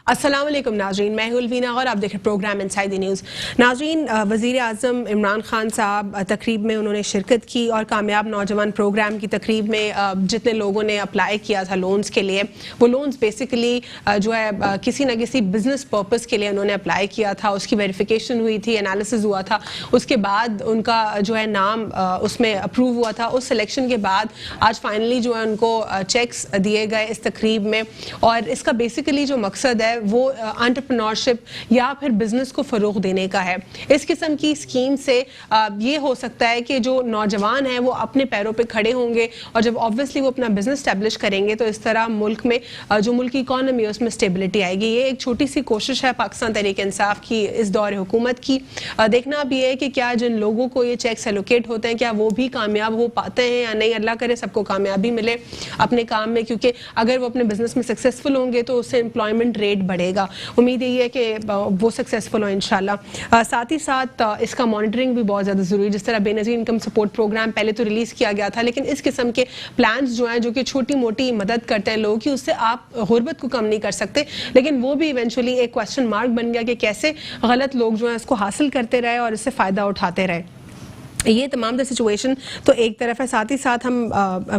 السلام علیکم ناظرین، میں ہوں الوینا اور آپ دیکھ رہے پروگرام انسائیڈ دی نیوز۔ ناظرین، وزیر اعظم عمران خان صاحب تقریب میں انہوں نے شرکت کی اور کامیاب نوجوان پروگرام کی تقریب میں جتنے لوگوں نے اپلائی کیا تھا لونز کے لیے، وہ لونز بیسیکلی جو ہے کسی نہ کسی بزنس پرپز کے لیے انہوں نے اپلائی کیا تھا، اس کی ویریفیکیشن ہوئی تھی، انالیسز ہوا تھا، اس کے بعد ان کا جو ہے نام اس میں اپروو ہوا تھا۔ اس سلیکشن کے بعد آج فائنلی جو ہے ان کو چیکس دیے گئے اس تقریب میں، اور اس کا بیسیکلی جو مقصد ہے وہ انٹرپرینورشپ یا پھر بزنس کو فروغ دینے کا ہے۔ اس قسم کی اسکیم سے یہ ہو سکتا ہے کہ جو نوجوان ہیں وہ اپنے پیروں پہ کھڑے ہوں گے، اور جب آبویسلی وہ اپنا بزنس اسٹیبلش کریں گے تو اس طرح ملک میں جو ملکی اکانومی ہے اس میں اسٹیبلٹی آئے گی۔ یہ ایک چھوٹی سی کوشش ہے پاکستان تحریک انصاف کی اس دور حکومت کی۔ دیکھنا بھی ہے کہ کیا جن لوگوں کو یہ چیکس ایلوکیٹ ہوتے ہیں کیا وہ بھی کامیاب ہو پاتے ہیں یا نہیں۔ اللہ کرے سب کو کامیابی ملے اپنے کام میں، کیونکہ اگر وہ اپنے بزنس میں سکسیزفل ہوں گے تو اس سے امپلائمنٹ ریٹ بڑھے گا۔ امید یہی ہے کہ وہ سکسیزفل ہوں انشاءاللہ۔ ساتھ ہی ساتھ اس کا مانیٹرنگ بھی بہت زیادہ ضروری ہے۔ جس طرح بے نظیر انکم سپورٹ پروگرام پہلے تو ریلیز کیا گیا تھا، لیکن اس قسم کے پلانز جو ہیں جو کہ چھوٹی موٹی مدد کرتے ہیں لوگوں کی، اس سے آپ غربت کو کم نہیں کر سکتے، لیکن وہ بھی ایونچولی ایک کوسچن مارک بن گیا کہ کیسے غلط لوگ جو ہیں اس کو حاصل کرتے رہے اور اس سے فائدہ اٹھاتے رہے۔ یہ تمام در سچویشن تو ایک طرف ہے، ساتھ ہی ساتھ ہم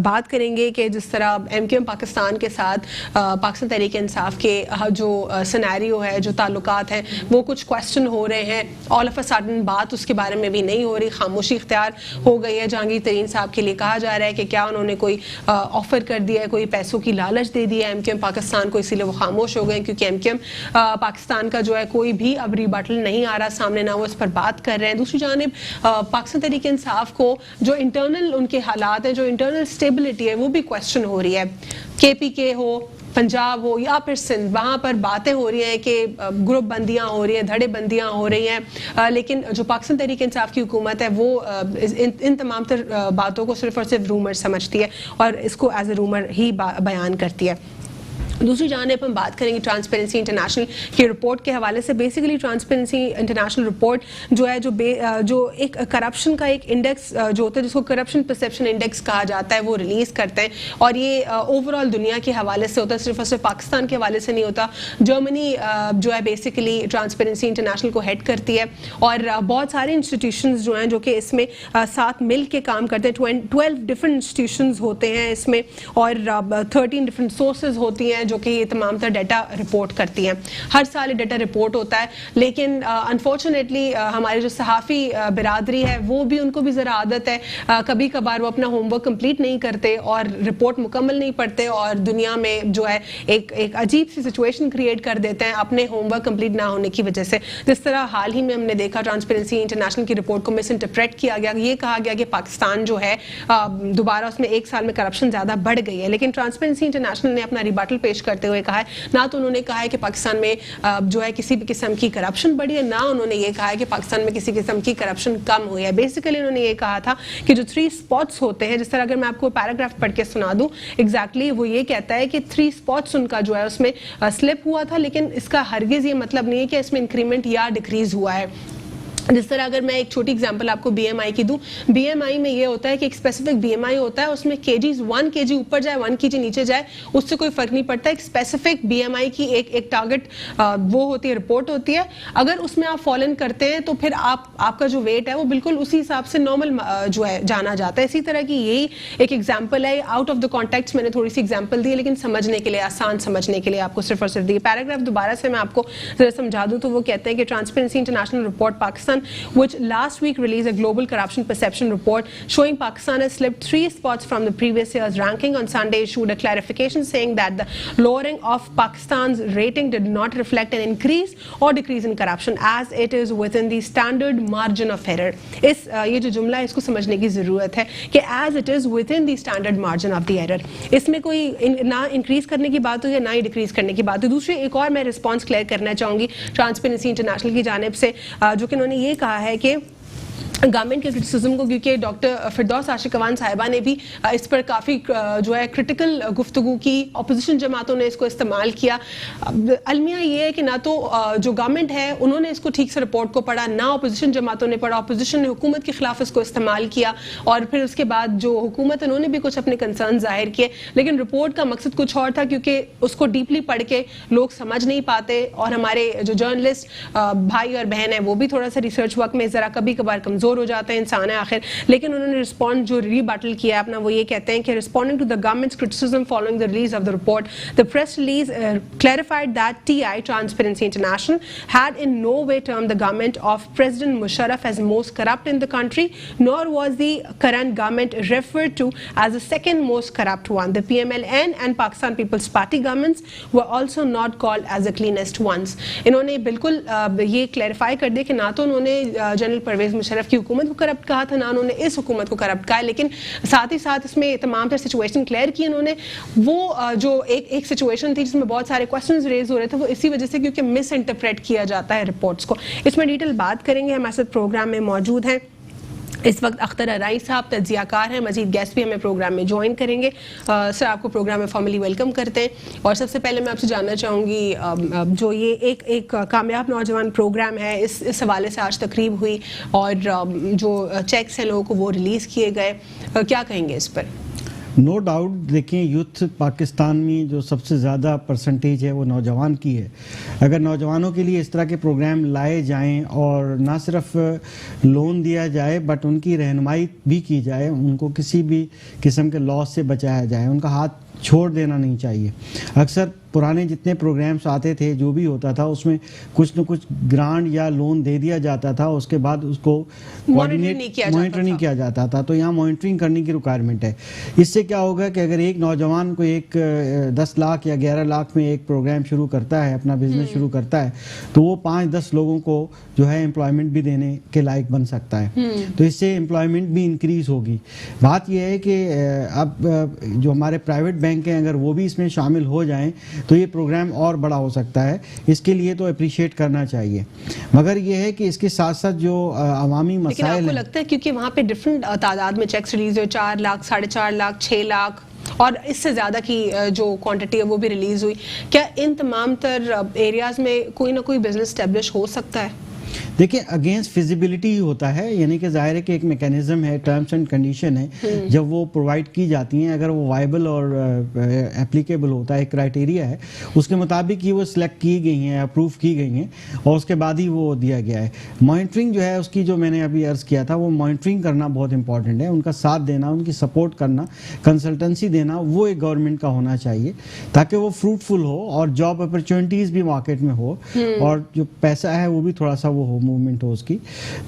بات کریں گے کہ جس طرح ایم کیو ایم پاکستان کے ساتھ پاکستان تحریک انصاف کے جو سینیریو ہے، جو تعلقات ہیں، وہ کچھ کویسچن ہو رہے ہیں۔ آل آف اے سڈن بات اس کے بارے میں بھی نہیں ہو رہی، خاموشی اختیار ہو گئی ہے۔ جہانگیر ترین صاحب کے لیے کہا جا رہا ہے کہ کیا انہوں نے کوئی آفر کر دیا ہے، کوئی پیسوں کی لالچ دے دی ہے ایم کیو ایم پاکستان کو، اسی لیے وہ خاموش ہو گئے، کیونکہ ایم کیو ایم پاکستان کا جو ہے کوئی بھی اب ریبٹل نہیں آ رہا سامنے، نہ وہ اس پر بات کر رہے ہیں۔ دوسری جانب پاکستان تحریک انصاف کو جو انٹرنل ان کے حالات ہیں، جو انٹرنل سٹیبلٹی ہے، وہ بھی کویسچن ہو رہی ہے۔ کے پی کے ہو، پنجاب ہو یا پھر سندھ، وہاں پر باتیں ہو رہی ہیں کہ گروپ بندیاں ہو رہی ہیں، دھڑے بندیاں ہو رہی ہیں، لیکن جو پاکستان تحریک انصاف کی حکومت ہے وہ ان تمام تر باتوں کو صرف اور صرف رومر سمجھتی ہے اور اس کو ایز اے رومر ہی بیان کرتی ہے۔ دوسری جانب ہم بات کریں گے ٹرانسپیرنسی انٹرنیشنل کی رپورٹ کے حوالے سے۔ بیسیکلی ٹرانسپیرنسی انٹرنیشنل رپورٹ جو ہے جو ایک کرپشن کا ایک انڈیکس جو ہوتا ہے، جس کو کرپشن پرسیپشن انڈیکس کہا جاتا ہے، وہ ریلیز کرتے ہیں، اور یہ اوور آل دنیا کے حوالے سے ہوتا ہے، صرف اور صرف پاکستان کے حوالے سے نہیں ہوتا۔ جرمنی جو ہے بیسیکلی ٹرانسپیرنسی انٹرنیشنل کو ہیڈ کرتی ہے، اور بہت سارے انسٹیٹیوشنز جو ہیں جو کہ اس میں ساتھ مل کے کام کرتے ہیں۔ 12 ڈفرنٹ انسٹیٹیوشنز ہوتے ہیں اس میں، اور 13 ڈفرنٹ سورسز ہوتی ہیں جو کہ یہ تمام تر ڈیٹا رپورٹ کرتی ہیں۔ ہر سال یہ ڈیٹا رپورٹ ہوتا ہے، لیکن انفارچونیٹلی ہمارے جو صحافی برادری ہے وہ بھی، ان کو بھی ذرا عادت ہے، کبھی کبھار وہ اپنا ہوم ورک کمپلیٹ نہیں کرتے اور رپورٹ مکمل نہیں پڑھتے، اور دنیا میں جو ہے ایک عجیب سی سچویشن کریٹ کر دیتے ہیں اپنے ہوم ورک کمپلیٹ نہ ہونے کی وجہ سے۔ جس طرح حال ہی میں ہم نے دیکھا ٹرانسپیرنسی انٹرنیشنل کی رپورٹ کو مس انٹرپریٹ کیا گیا، یہ کہا گیا کہ پاکستان جو ہے دوبارہ اس میں ایک سال میں کرپشن زیادہ بڑھ گئی ہے، لیکن ٹرانسپیرنسی انٹرنیشنل نے اپنا ریبٹل پیش کرتے ہوئے کہا ہے، نہ تو انہوں نے کہا ہے کہ پاکستان میں جو ہے کسی بھی قسم کی کرپشن بڑھی ہے، نہ انہوں نے یہ کہا ہے کہ پاکستان میں کسی قسم کی کرپشن کم ہوئی ہے۔ بیسیکلی انہوں نے یہ کہا تھا کہ جو 3 اسپاٹس ہوتے ہیں، جس طرح اگر میں آپ کو پیراگراف پڑھ کے سنا دوں ایگزیکٹلی، وہ یہ کہتا ہے کہ 3 اسپاٹس ان کا جو ہے اس میں سلپ ہوا تھا، لیکن اس کا ہرگز یہ مطلب نہیں ہے کہ اس میں انکریمنٹ یا ڈیکریز ہوا ہے۔ جس طرح اگر میں ایک چھوٹی ایگزامپل آپ کو بی ایم آئی کی دوں، بی ایم آئی میں یہ ہوتا ہے کہ ایک اسپیسیفک بی ایم آئی ہوتا ہے، اس میں kgs 1 kg اوپر جائے 1 kg نیچے جائے اس سے کوئی فرق نہیں پڑتا۔ ایک اسپیسیفک بی ایم آئی کی ایک ٹارگٹ وہ ہوتی ہے، رپورٹ ہوتی ہے، اگر اس میں آپ فالن کرتے ہیں تو پھر آپ کا جو ویٹ ہے وہ بالکل اسی حساب سے نارمل جو ہے جانا جاتا ہے۔ اسی طرح کی یہی ایک ایگزامپل ہے، آؤٹ آف دا کانٹیکسٹ میں نے تھوڑی سی ایگزامپل دی ہے، لیکن سمجھنے کے لیے، آسان سمجھنے کے لیے آپ کو صرف اور صرف دی۔ پیراگراف دوبارہ سے میں آپ کو ذرا سمجھا دوں تو وہ کہتے ہیں کہ transparency international report Pakistan which last week released a global corruption perception report showing Pakistan has slipped 3 spots from the previous year's ranking. On Sunday issued a clarification saying that the lowering of Pakistan's rating did not reflect an increase or decrease in corruption as it is within the standard margin of error. یہ جو جملہ ہے اس کو سمجھنے کی ضرورت ہے کہ as it is within the standard margin of the error، اس میں کوئی نہ انکریز کرنے کی بات ہو یا نہ ہی ڈیکریز کرنے کی بات ہو۔ دوسری ایک اور میں رسپانس کلیئر کرنا چاہوں گی ٹرانسپیرنسی انٹرنیشنل کی جانب سے، جو کہ انہوں نے یہ کہا ہے کہ گورنمنٹ کے کرٹیسزم کو, کیونکہ ڈاکٹر فردوس عاشق اوان صاحبہ نے بھی اس پر کافی جو ہے کرٹیکل گفتگو کی, اپوزیشن جماعتوں نے اس کو استعمال کیا. المیہ یہ ہے کہ نہ تو جو گورنمنٹ ہے انہوں نے اس کو ٹھیک سے رپورٹ کو پڑھا, نہ اپوزیشن جماعتوں نے پڑھا. اپوزیشن نے حکومت کے خلاف اس کو استعمال کیا, اور پھر اس کے بعد جو حکومت انہوں نے بھی کچھ اپنے کنسرن ظاہر کیے, لیکن رپورٹ کا مقصد کچھ اور تھا, کیونکہ اس کو ڈیپلی پڑھ کے لوگ سمجھ نہیں پاتے, اور ہمارے جو جرنلسٹ بھائی اور بہن ہیں وہ بھی تھوڑا سا ریسرچ ورک میں ذرا کبھی کبھار کمزور ہو جاتے ہیں, انسان ہے آخر. لیکن انہوں نے رسپونڈ جو ری بیٹل کیا ہے اپنا, وہ یہ کہتے ہیں کہ responding to the government's criticism following the release of the report, the press release clarified that TI, Transparency International, had in no way termed the government of President Musharraf as most corrupt in the country, nor was the current government referred to as the second most corrupt one. The PMLN and Pakistan People's Party governments were also not called as the cleanest ones. انہوں نے بالکل یہ clarify کر دیا کہ نہ تو انہوں نے جنرل پرویز مشرف کی حکومت کو کرپٹ کہا تھا, نہ انہوں نے اس حکومت کو کرپٹ کہا, لیکن ساتھ ہی ساتھ اس میں تمام تر سچویشن کلیئر کی انہوں نے. وہ جو ایک سچویشن تھی جس میں بہت سارے کوسچنز ریز ہو رہے تھے, وہ اسی وجہ سے کیونکہ مس انٹرپریٹ کیا جاتا ہے رپورٹس کو. اس میں ڈیٹیل بات کریں گے. ہمارے ساتھ پروگرام میں موجود ہیں اس وقت اختر ارائی صاحب, تجزیہ کار ہیں, مزید گیسٹ بھی ہمیں پروگرام میں جوائن کریں گے. سر آپ کو پروگرام میں فارملی ویلکم کرتے ہیں. اور سب سے پہلے میں آپ سے جاننا چاہوں گی, جو یہ ایک کامیاب نوجوان پروگرام ہے, اس حوالے سے آج تقریب ہوئی اور جو چیکس ہیں لوگوں کو وہ ریلیز کیے گئے, کیا کہیں گے اس پر؟ نو ڈاؤٹ دیکھیں, یوتھ پاکستان میں جو سب سے زیادہ پرسنٹیج ہے وہ نوجوان کی ہے. اگر نوجوانوں کے لیے اس طرح کے پروگرام لائے جائیں اور نہ صرف لون دیا جائے بٹ ان کی رہنمائی بھی کی جائے, ان کو کسی بھی قسم کے لاس سے بچایا جائے, ان کا ہاتھ چھوڑ دینا نہیں چاہیے. اکثر پرانے جتنے پروگرامز آتے تھے جو بھی ہوتا تھا اس میں کچھ نہ کچھ گرانٹ یا لون دے دیا جاتا تھا, اس کے بعد اس کو مانیٹر نہیں کیا جاتا تھا. تو یہاں مانیٹرنگ کرنے کی ریکوائرمنٹ ہے. اس سے کیا ہوگا کہ اگر ایک نوجوان کو 10 لاکھ یا 11 لاکھ میں ایک پروگرام شروع کرتا ہے, اپنا بزنس شروع کرتا ہے, تو وہ 5-10 لوگوں کو جو ہے امپلائمنٹ بھی دینے کے لائق بن سکتا ہے. تو اس سے امپلائمنٹ بھی انکریز ہوگی. بات یہ ہے کہ اب جو ہمارے پرائیویٹ بینک ہیں اگر وہ بھی اس میں شامل ہو جائیں تو یہ پروگرام اور بڑا ہو سکتا ہے. اس کے لیے تو اپریشیٹ کرنا چاہیے. مگر یہ ہے کہ اس کے ساتھ ساتھ جو عوامی مسائل ہیں, لیکن آپ کو لگتا ہے کیونکہ وہاں پہ ڈفرینٹ تعداد میں چیکس ریلیز ہوئے, 4 لاکھ, 4.5 لاکھ, 6 لاکھ اور اس سے زیادہ کی جو کوانٹٹی ہے وہ بھی ریلیز ہوئی, کیا ان تمام تر ایریاز میں کوئی نہ کوئی بزنس اسٹیبلش ہو سکتا ہے؟ دیکھیں اگینسٹ فیزیبلٹی ہی ہوتا ہے, یعنی کہ ظاہر ہے کہ ایک میکینزم ہے, ٹرمز اینڈ کنڈیشن ہے, جب وہ پرووائڈ کی جاتی ہیں, اگر وہ وائبل اور اپلیکیبل ہوتا ہے, ایک کرائٹیریا ہے, اس کے مطابق ہی وہ سلیکٹ کی گئی ہیں, اپروو کی گئی ہیں, اور اس کے بعد ہی وہ دیا گیا ہے. مانیٹرنگ جو ہے اس کی, جو میں نے ابھی عرض کیا تھا, وہ مانیٹرنگ کرنا بہت امپورٹنٹ ہے. ان کا ساتھ دینا, ان کی سپورٹ کرنا, کنسلٹنسی دینا, وہ ایک گورنمنٹ کا ہونا چاہیے تاکہ وہ فروٹفل ہو اور جاب اپرچونیٹیز بھی مارکیٹ میں ہو, اور جو پیسہ ہے وہ بھی تھوڑا سا وہ ہو, موومنٹ ہو اس کی.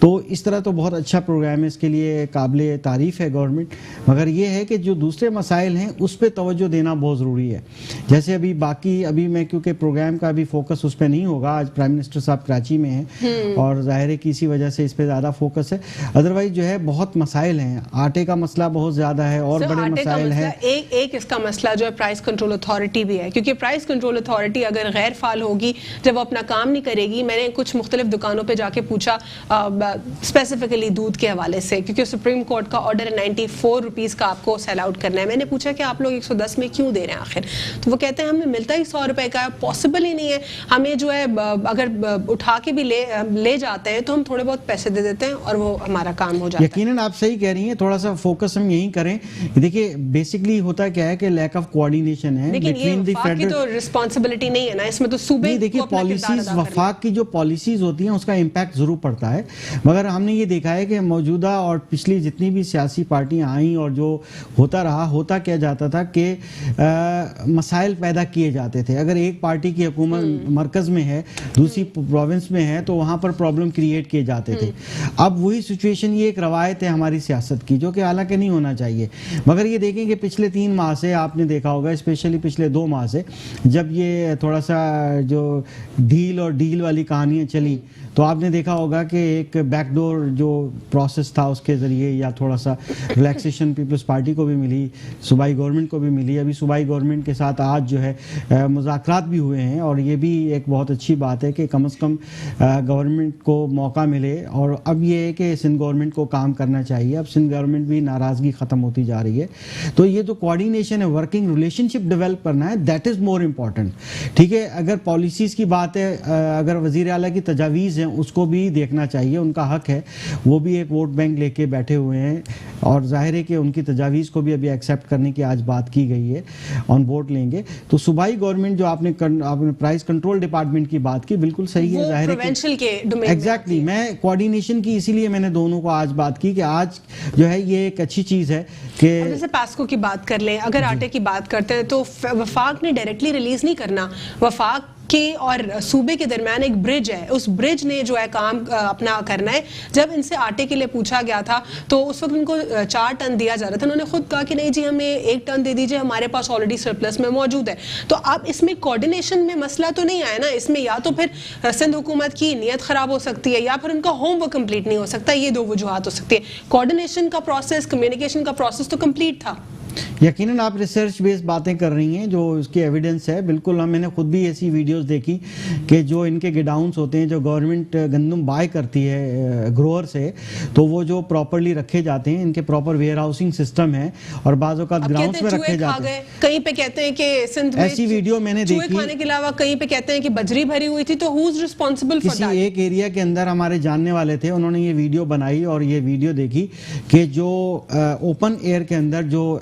تو اس طرح تو بہت اچھا پروگرام ہے, اس کے لیے قابل تعریف ہے گورنمنٹ. مگر یہ ہے کہ جو دوسرے مسائل ہیں اس پہ توجہ دینا بہت ضروری ہے. جیسے ابھی میں کیونکہ پروگرام کا ابھی فوکس اس پہ نہیں ہوگا, آج پرائم منسٹر صاحب کراچی میں ہیں اور ظاہر ہے کہ اسی وجہ سے اس پہ زیادہ فوکس ہے. ادروائز جو ہے بہت مسائل ہیں, آٹے کا مسئلہ بہت زیادہ ہے اور بڑے مسائل ہیں. ایک اس کا مسئلہ جو ہے پرائس کنٹرول اتھارٹی بھی ہے, کیونکہ پرائس کنٹرول اتھارٹی اگر غیر فعال ہوگی, جب وہ اپنا کام نہیں کرے گی. میں نے کچھ مختلف دکانوں پہ جا کے پوچھا اسپیسیفکلی دودھ کے حوالے سے, کیونکہ سپریم کورٹ کا آرڈر ہے 94 روپیز کا آپ کو سیل آؤٹ کرنا ہے. میں نے پوچھا کہ آپ لوگ 110 میں کیوں دے رہے ہیں آخر؟ تو وہ کہتے ہیں ہمیں ملتا ہی 100 روپے کا, پاسبل ہی نہیں ہے. ہمیں جو ہے اگر اٹھا کے بھی لے جاتے ہیں تو ہم تھوڑے بہت پیسے دے دیتے ہیں اور وہ ہمارا کام ہو جاتا ہے. یقیناً آپ صحیح کہہ رہی ہیں, تھوڑا سا فوکس ہم یہی کریں. دیکھیے بیسکلی ہوتا کیا ہے کہ لیک آف کوآرڈینیشن ہے, لیکن یہ وفاق کی تو رسپانسبلٹی نہیں ہے نا, اس میں تو صوبے. دیکھیے پالیسیز, وفاق کی جو پالیسیز ہوتی ہیں اس کا امپیکٹ ضرور پڑتا ہے. مگر ہم نے یہ دیکھا ہے کہ موجودہ اور پچھلی جتنی بھی سیاسی پارٹیاں آئیں اور جو ہوتا کیا جاتا تھا کہ مسائل پیدا کیے جاتے تھے. اگر ایک پارٹی کی حکومت مرکز میں ہے, دوسری پروونس میں ہے, تو وہاں پر پرابلم کریٹ کیے جاتے تھے. اب وہی سچویشن, یہ ایک روایت ہے ہماری سیاست کی, جو کہ حالانکہ نہیں ہونا چاہیے. مگر یہ دیکھیں کہ پچھلے 3 ماہ سے آپ نے دیکھا ہوگا, اسپیشلی پچھلے 2 ماہ سے جب یہ تھوڑا سا جو ڈھیل والی کہانیاں چلی, تو آپ نے دیکھا ہوگا کہ ایک بیک ڈور جو پروسیس تھا اس کے ذریعے یا تھوڑا سا ریلیکسیشن پیپلز پارٹی کو بھی ملی, صوبائی گورنمنٹ کو بھی ملی. ابھی صوبائی گورنمنٹ کے ساتھ آج جو ہے مذاکرات بھی ہوئے ہیں, اور یہ بھی ایک بہت اچھی بات ہے کہ کم از کم گورنمنٹ کو موقع ملے. اور اب یہ ہے کہ سندھ گورنمنٹ کو کام کرنا چاہیے. اب سندھ گورنمنٹ بھی ناراضگی ختم ہوتی جا رہی ہے, تو یہ جو کوآرڈینیشن ہے, ورکنگ ریلیشن شپ ڈیولپ کرنا ہے, دیٹ از مور امپورٹنٹ. ٹھیک ہے, اگر پالیسیز کی بات ہے, اگر وزیر اعلیٰ کی تجاویز ہیں اس کو بھی دیکھنا چاہیے, ان کا حق ہے, وہ بھی ایک ووٹ بینک لے کے بیٹھے ہوئے ہیں, اور ظاہر ہے کہ ان کی تجاویز کو بھی ابھی ایکسیپٹ کرنے کی آج بات کی گئی ہے, آن بورڈ لیں گے. تو صوبائی گورنمنٹ جو آپ نے پرائز کنٹرول ڈپارٹمنٹ کی بات کی, بالکل صحیح ہے, ظاہر ہے کہ ایگزیکٹلی میں کوآرڈینیشن کی اسی لیے میں نے دونوں کو آج بات کی کہ آج جو ہے یہ ایک اچھی چیز ہے کہ جیسے پاسکو کی بات کر لیں, اگر آٹے کی بات کرتے ہیں تو وفاق نے ڈائریکٹلی ریلیز نہیں کرنا, وفاق کے اور صوبے کے درمیان ایک برج ہے, اس برج نے جو ہے کام اپنا کرنا ہے. جب ان سے آٹے کے لیے پوچھا گیا تھا تو اس وقت ان کو 4 ٹن دیا جا رہا تھا, انہوں نے خود کہا کہ نہیں جی ہمیں 1 ٹن دے دیجیے, ہمارے پاس آلریڈی سرپلس میں موجود ہے. تو اب اس میں کوآرڈینیشن میں مسئلہ تو نہیں آیا نا, اس میں یا تو پھر سندھ حکومت کی نیت خراب ہو سکتی ہے یا پھر ان کا ہوم ورک کمپلیٹ نہیں ہو سکتا, یہ 2 وجوہات ہو سکتی ہے. کوآرڈینیشن کا پروسیس, کمیونیکیشن کا پروسیس تو کمپلیٹ تھا. یقیناً آپ ریسرچ بیس باتیں کر رہی ہیں جو اس کی ایویڈنس ہے, بالکل. میں نے خود بھی ایسی ویڈیوز دیکھی کہ جو ان کے گڈاؤنس ہوتے ہیں, جو گورنمنٹ گندم بائی کرتی ہے گروور سے, تو وہ جو پراپرلی رکھے جاتے ہیں, ان کے پراپر ویئر ہاؤسنگ سسٹم ہے, اور بعض اوقات گراؤنڈس میں رکھے جاتے ہیں. کہیں پہ کہتے ہیں کہ سندھ میں ایسی ویڈیو میں نے دیکھی, کھانے کے علاوہ کہیں پہ کہتے ہیں کہ بجری بھری ہوئی تھی, تو ہو از ریسپانسبل فار دیٹ. کسی ایک ایریا کے اندر ہمارے جاننے والے تھے, انہوں نے یہ ویڈیو بنائی اور یہ ویڈیو دیکھی کہ جو اوپن ایئر کے اندر جو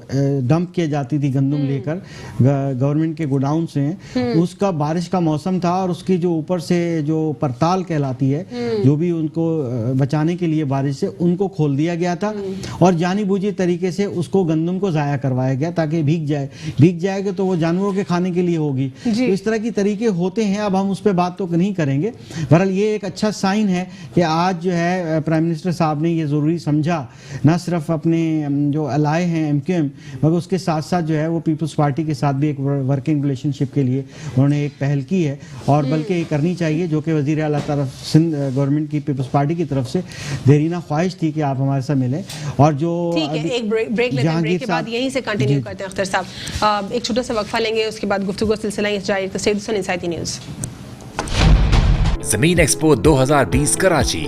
ڈمپ کیے جاتی تھی گندم لے کر گورنمنٹ کے گوڈاؤن سے, اس کا بارش کا موسم تھا, اور اس کی جو اوپر سے جو پرتال کہلاتی ہے, جو بھی ان کو بچانے کے لیے بارش سے, ان کو کھول دیا گیا تھا, اور جانی بوجھی طریقے سے اس کو گندم کو ضائع کروایا گیا تاکہ بھیگ جائے گا تو وہ جانوروں کے کھانے کے لیے ہوگی. تو اس طرح کی طریقے ہوتے ہیں. اب ہم اس پہ بات تو نہیں کریں گے. بہرحال یہ ایک اچھا سائن ہے کہ آج جو ہے پرائم منسٹر صاحب نے یہ ضروری سمجھا, نہ صرف اپنے جو الائے ہیں ایم کیو ایم, مگر اس کے ساتھ ساتھ جو ہے وہ پیپلز پارٹی کے ساتھ بھی ایک ورکنگ ریلیشن شپ کے لیے انہوں نے ایک پہل کی ہے, اور بلکہ یہ کرنی چاہیے, جو کہ وزیر اعلیٰ طرف سندھ گورنمنٹ کی پیپلز پارٹی کی طرف سے دیرینہ خواہش تھی کہ آپ ہمارے ساتھ ملیں. اور جو ایک بریک لیتے ہیں, بریک کے بعد یہیں سے کنٹینیو کرتے ہیں. اختر صاحب ایک چھوٹا سا وقفہ لیں گے, اس کے بعد گفتگو سلسلہ جاری رکھتے ہیں. نیوز زمین expo 2020 Karachi.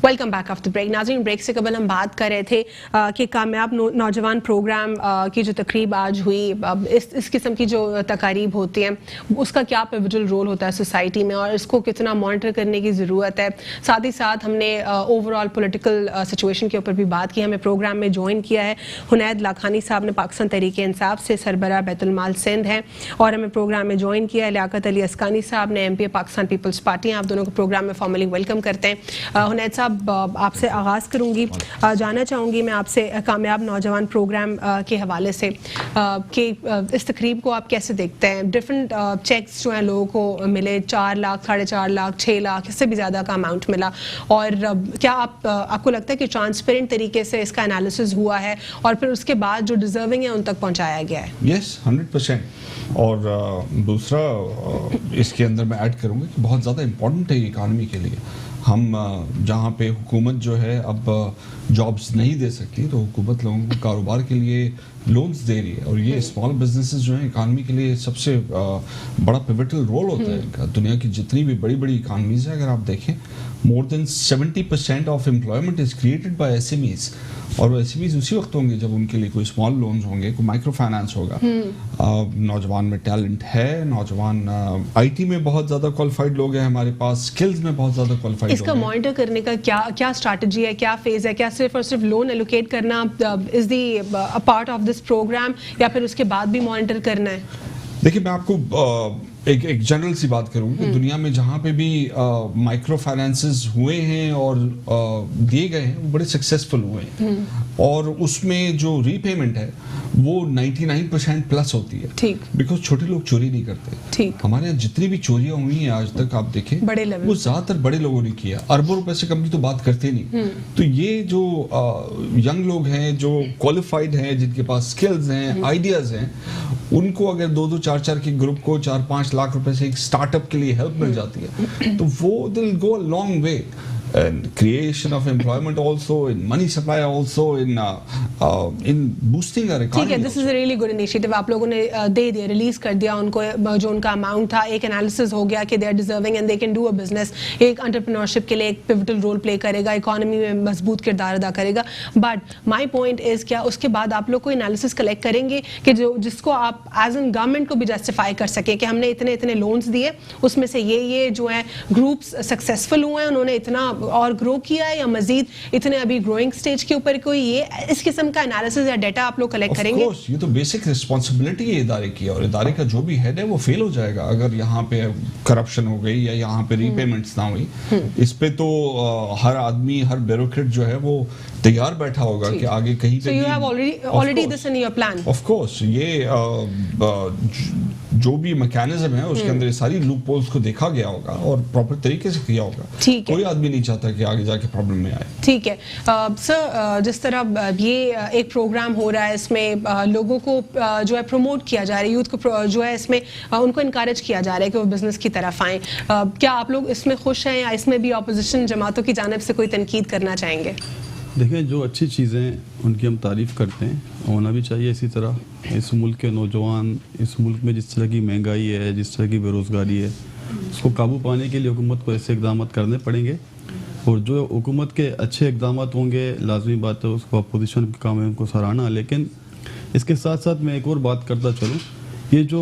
Welcome back after break. ناظرین, بریک سے قبل ہم بات کر رہے تھے کہ کامیاب نوجوان پروگرام کی جو تقریب آج ہوئی, اس قسم کی جو تقاریب ہوتی ہیں اس کا کیا پیوٹل رول ہوتا ہے سوسائٹی میں, اور اس کو کتنا مانیٹر کرنے کی ضرورت ہے. ساتھ ہی ساتھ ہم نے اوور آل پولیٹیکل سچویشن کے اوپر بھی بات کی. ہمیں پروگرام میں جوائن کیا ہے حنید لاکھانی صاحب نے, پاکستان تحریک انصاف سے سربراہ بیت المال سندھ ہیں, اور ہمیں پروگرام میں جوائن کیا ہے لیاقت علی اسکانی صاحب نے, MP پاکستان پیپلز پارٹی. آپ دونوں کو پروگرام میں فارملی ویلکم کرتے ہیں. حنید صاحب, آپ سے آغاز کروں گی, جاننا چاہوں گی میں آپ سے کامیاب نوجوان پروگرام کے حوالے سے کہ اس تقریب کو آپ کیسے دیکھتے ہیں. ڈفرینٹ چیکس جو ہیں لوگوں کو ملے, 4 لاکھ, 4.5 لاکھ, 6 لاکھ, اس سے بھی زیادہ کا اماؤنٹ ملا, اور کیا آپ کو لگتا ہے کہ ٹرانسپیرنٹ طریقے سے اس کا انالیسس ہوا ہے اور پھر اس کے بعد جو ڈیزرونگ ہے ان تک پہنچایا گیا ہے؟ یس 100%. اور دوسرا اس کے اندر میں ایڈ کروں گا کہ بہت زیادہ امپورٹنٹ ہے اکانومی کے لیے. ہم جہاں پہ حکومت جو ہے اب جابس نہیں دے سکتی, تو حکومت لوگوں کو کاروبار کے لیے لونز دے رہی ہے, اور یہ اسمال بزنسز جو ہیں اکانومی کے لیے سب سے بڑا پیوٹل رول ہوتا ہے ان کا. دنیا کی جتنی بھی بڑی بڑی اکانومیز ہیں, اگر آپ دیکھیں, مور دین 70% of employment is created by SMEs, اور وہ SMEs اسی وقت ہوں گے جب ان کے لیے کوئی اسمال لونز ہوں گے, کوئی مائکرو فائنانس ہوگا. نوجوان میں ٹیلنٹ ہے, نوجوان IT میں بہت زیادہ کوالیفائڈ لوگ ہیں ہمارے پاس, اسکلز میں بہت زیادہ کوالیفائڈ. اس کا مانیٹر کرنے کا کیا اسٹریٹجی ہے, کیا فیز ہے؟ کیا صرف اور صرف لون ایلوکیٹ کرنا is the part of this programme, یا پھر اس کے بعد بھی مانیٹر کرنا ہے؟ دیکھیے, میں آپ کو ایک جنرل سی بات کروں کہ دنیا میں جہاں پہ بھی مائکرو فائنانسز ہوئے ہیں اور دیے گئے ہیں وہ بڑے سکسیسفل ہوئے ہیں, اور اس میں جو ری پیمنٹ ہے وہ 99% پلس ہوتی ہے, بیکاز چھوٹے لوگ چوری نہیں کرتے. ہمارے یہاں جتنی بھی چوریاں ہوئی ہیں آج تک آپ دیکھیں وہ زیادہ تر بڑے لوگوں نے کیا, اربوں روپے سے کم کی تو بات کرتے نہیں. تو یہ جو ینگ لوگ ہیں جو کوالیفائڈ ہیں, جن کے پاس سکلز ہیں, آئیڈیاز ہیں, ان کو اگر 2-2 4-4 کے گروپ کو 4-5 لاکھ روپے سے ایک اسٹارٹ اپ کے لیے ہیلپ مل جاتی ہے تو وہ will go a long way in creation of employment also, in money supply also, in boosting our economy. ٹھیک ہے, this is a really good initiative. آپ لوگوں نے دے دیا, ریلیز کر دیا ان کو جو ان کا اماؤنٹ تھا, ایک انالیسس ہو گیا کہ they are deserving and they can do a business. ایک انٹرپرینورشپ کے لیے ایک pivotal رول پلے کرے گا, اکانومی میں مضبوط کردار ادا کرے گا. بٹ مائی پوائنٹ از کیا اس کے بعد آپ لوگ کوئی انالیسس کلیکٹ کریں گے کہ جس کو آپ ایز این گورنمنٹ کو بھی جسٹیفائی کر سکیں کہ ہم نے اتنے لونس دیے, اس میں سے یہ جو ہیں گروپس سکسیزفل ہوئے ہیں, انہوں نے اتنا اور گرو کیا ہے, یا مزید اتنے ابھی گروئنگ سٹیج کے اوپر کوئی یہ اس قسم کا انالیسس یا ڈیٹا آپ لوگ کلیکٹ کریں گے؟ یہ تو بیسک رسپانسبلٹی ہے ادارے کی, اور ادارے کا جو بھی ہیڈ ہے وہ فیل ہو جائے گا اگر یہاں پہ کرپشن ہو گئی یا یہاں پہ ری پیمنٹس نہ ہوئی. اس پہ تو ہر آدمی, ہر بیوروکریٹ جو ہے وہ تیار بیٹھا ہوگا کہ آگے کہیں پہ. So you have already this in your plan? Of course, یہ جو بھی میکینزم ہے اس کے اندر ساری لوپ ہولز کو دیکھا گیا ہوگا اور پراپر طریقے سے کیا ہوگا. کوئی آدمی نہیں چاہتا کہ آگے جا کے پرابلم میں آئے. ٹھیک ہے سر, جس طرح یہ ایک پروگرام ہو رہا ہے, اس میں لوگوں کو جو ہے پروموٹ کیا جا رہا ہے, یوتھ کو جو ہے اس میں ان کو انکریج کیا جا رہا ہے کہ وہ بزنس کی طرف آئیں, کیا آپ لوگ اس میں خوش ہیں یا اس میں بھی اپوزیشن جماعتوں کی جانب سے کوئی تنقید کرنا چاہیں گے؟ دیکھیں, جو اچھی چیزیں ان کی ہم تعریف کرتے ہیں, ہونا بھی چاہیے اسی طرح. اس ملک کے نوجوان, اس ملک میں جس طرح کی مہنگائی ہے, جس طرح کی بے روزگاری ہے, اس کو قابو پانے کے لیے حکومت کو ایسے اقدامات کرنے پڑیں گے, اور جو حکومت کے اچھے اقدامات ہوں گے لازمی بات ہے اس کو اپوزیشن کا کام ہے ان کو سراہنا. لیکن اس کے ساتھ ساتھ میں ایک اور بات کرتا چلوں, یہ جو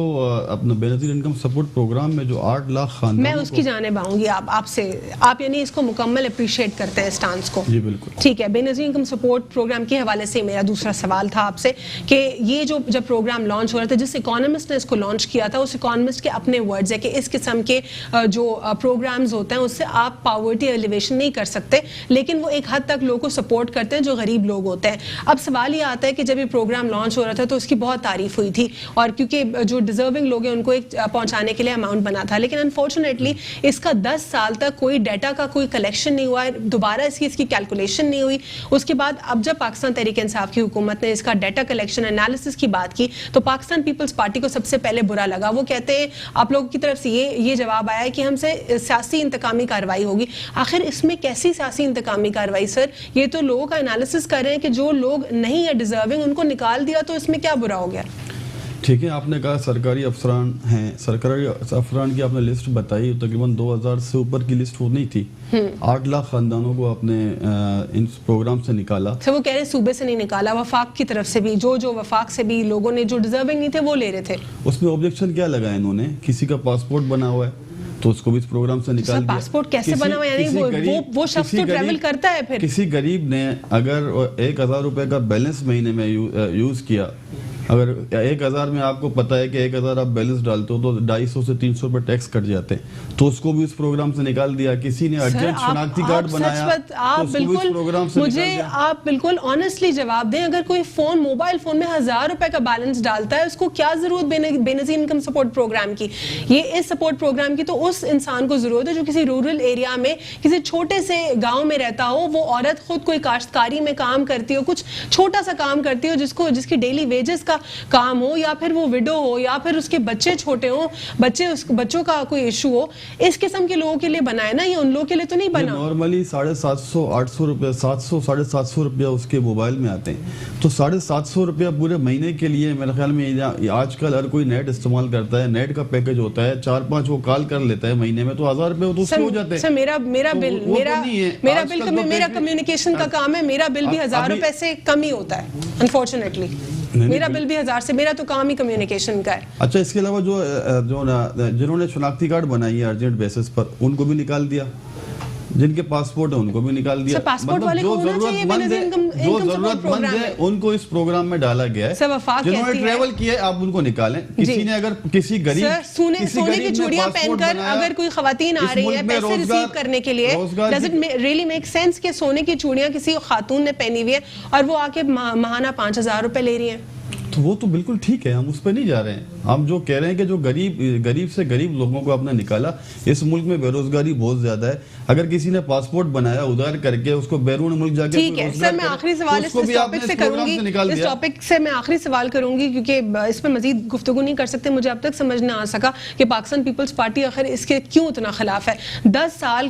اپنا بے نظیر انکم سپورٹ پروگرام میں جو 8 لاکھ خاندانوں, میں اس کی جانب آؤں گی آپ سے, آپ یعنی اس کو مکمل اپریشیٹ کرتے ہیں اسٹانس کو؟ جی بالکل. ٹھیک ہے, بے نظیر انکم سپورٹ پروگرام کے حوالے سے میرا دوسرا سوال تھا آپ سے کہ یہ جب پروگرام لانچ ہو رہا تھا, جس اکانومسٹ نے اس کو لانچ کیا تھا, اس اکانومسٹ کے اپنے ورڈز ہے کہ اس قسم کے جو پروگرامز ہوتے ہیں اس سے آپ پاورٹی ایلیویشن نہیں کر سکتے, لیکن وہ ایک حد تک لوگوں کو سپورٹ کرتے ہیں جو غریب لوگ ہوتے ہیں. اب سوال یہ آتا ہے کہ جب یہ پروگرام لانچ ہو رہا تھا تو اس کی بہت تعریف ہوئی تھی, اور کیونکہ جو ڈیزرونگ لوگ ہیں ان کو ایک پہنچانے کے لیے اماؤنٹ بنا تھا, لیکن انفارچونیٹلی اس کا 10 سال تک کوئی ڈیٹا کا کوئی کلیکشن نہیں ہوا ہے, دوبارہ اس کی کیلکولیشن نہیں ہوئی. اس کے بعد اب جب پاکستان تحریک انصاف کی حکومت نے اس کا ڈیٹا کلیکشن انالیسس کی بات کی تو پاکستان پیپلز پارٹی کو سب سے پہلے برا لگا. وہ کہتے ہیں آپ لوگوں کی طرف سے یہ جواب آیا ہے کہ ہم سے سیاسی انتقامی کارروائی ہوگی. آخر اس میں کیسی سیاسی انتقامی کارروائی سر؟ یہ تو لوگوں کا انالیسس کر رہے ہیں کہ جو لوگ نہیں ہے ڈیزرونگ ان کو نکال دیا, تو اس میں کیا برا ہو گیا؟ ٹھیک ہے, آپ نے کہا سرکاری افسران ہیں, سرکاری افسران کی آپ نے لسٹ بتائی, تقریباً 2000 سے اوپر کی لسٹ وہ نہیں تھی. 8 لاکھ خاندانوں کو آپ نے ان پروگرام سے نکالا. سر وہ کہہ رہے صوبے سے نہیں نکالا, وفاق کی طرف سے بھی جو وفاق سے بھی لوگوں نے جو ڈیزرونگ نہیں تھے وہ لے رہے تھے. اس میں آبجیکشن کیا لگایا انہوں نے؟ کسی کا پاسپورٹ بنا ہوا ہے تو اس کو بھی اس پروگرام سے نکال دیا. پاسپورٹ کیسے بنا ہوا ہے؟ یعنی وہ شخص تو ٹریول کرتا ہے, پھر کسی غریب نے اگر 1000 روپے کا بیلنس مہینے میں یوز کیا, اگر 1000 میں آپ کو پتا ہے کہ 1000 آپ بیلنس ڈالتے ہو تو 250 سے 300 روپے ٹیکس کٹ جاتے ہیں, تو اس کو بھی اس پروگرام سے نکال دیا. کسی نے ارجنٹ شناختی کارڈ بنایا تو اس کو بھی اس پروگرام سے نکال دیا. مجھے آپ بالکل آنیسٹلی جواب دیں, اگر کوئی موبائل فون میں 1000 روپے کا بیلنس ڈالتا ہے, اس کو کیا ضرورت بے نظیر انکم سپورٹ پروگرام کی؟ یہ اس سپورٹ پروگرام کی تو اس انسان کو ضرورت ہے جو کسی رورل ایریا میں کسی چھوٹے سے گاؤں میں رہتا ہو, وہ عورت خود کوئی کاشتکاری میں کام کرتی ہو, کچھ چھوٹا سا کام کرتی ہو, جس کی ڈیلی ویجز کا کام ہو, یا پھر وہ وڈو ہو, یا پھر اس کے بچے چھوٹے ہوں, بچوں کا کوئی ایشو ہو. اس قسم کے لوگوں کے لیے بنائے نا, یہ ان لوگوں کے لیے تو نہیں بنا. نارملی 750-800 روپے, 700-750 روپیہ اس کے موبائل میں آتے ہیں, تو 750 روپیہ پورے مہینے کے لیے میرے خیال میں آج کل ہر کوئی نیٹ استعمال کرتا ہے, نیٹ کا پیکج ہوتا ہے 4-5 وہ کال کر لیتا ہے مہینے میں, تو 1000 روپے تو اس ہو جاتے ہیں. سر میرا کمیونیکیشن کا کام ہے, میرا بل بھی 1000 روپے سے کم ہی ہوتا ہے انفارچونیٹلی. میرا بل بھی 1000 سے, میرا تو کام ہی کمیونیکیشن کا ہے. اچھا, اس کے علاوہ جنہوں نے شناختی کارڈ بنائی ہے ارجنٹ بیسس پر, ان کو بھی نکال دیا. جن کے پاسپورٹ ہیں ان کو بھی نکال دیا. مطلب جو ضرورت مند ہے ان کو اس پروگرام میں ڈالا گیا ہے. جنہوں نے ٹریول کیا ہے آپ ان کو نکالیں. کسی نے اگر کسی غریب سونے کی چوڑیاں پہن کر اگر کوئی خواتین آ رہی ہے پیسے ریسیو کرنے کے لیے, does it really make sense کہ سونے کی چوڑیاں کسی خاتون نے پہنی ہوئی ہے اور وہ آ کے ماہانہ 5,000 روپے لے رہی ہیں؟ تو وہ تو بالکل ٹھیک ہے, ہم اس پہ نہیں جا رہے ہیں. ہم جو کہہ رہے ہیں کہ جو غریب سے غریب لوگوں کو آپ نے نکالا. اس ملک میں بے روزگاری بہت زیادہ ہے. اگر کسی نے پاسپورٹ بنایا ادھار کر کے اس کو بیرون ملک جا کے ٹھیک ہے سر, میں آخری سوال اس ٹاپک سے کروں گی, اس ٹاپک سے میں آخری سوال کروں گی کیونکہ اس پہ مزید گفتگو نہیں کر سکتے. مجھے اب تک سمجھ نہ آ سکا کہ پاکستان پیپلز پارٹی آخر اس کے کیوں اتنا خلاف ہے. 10 سال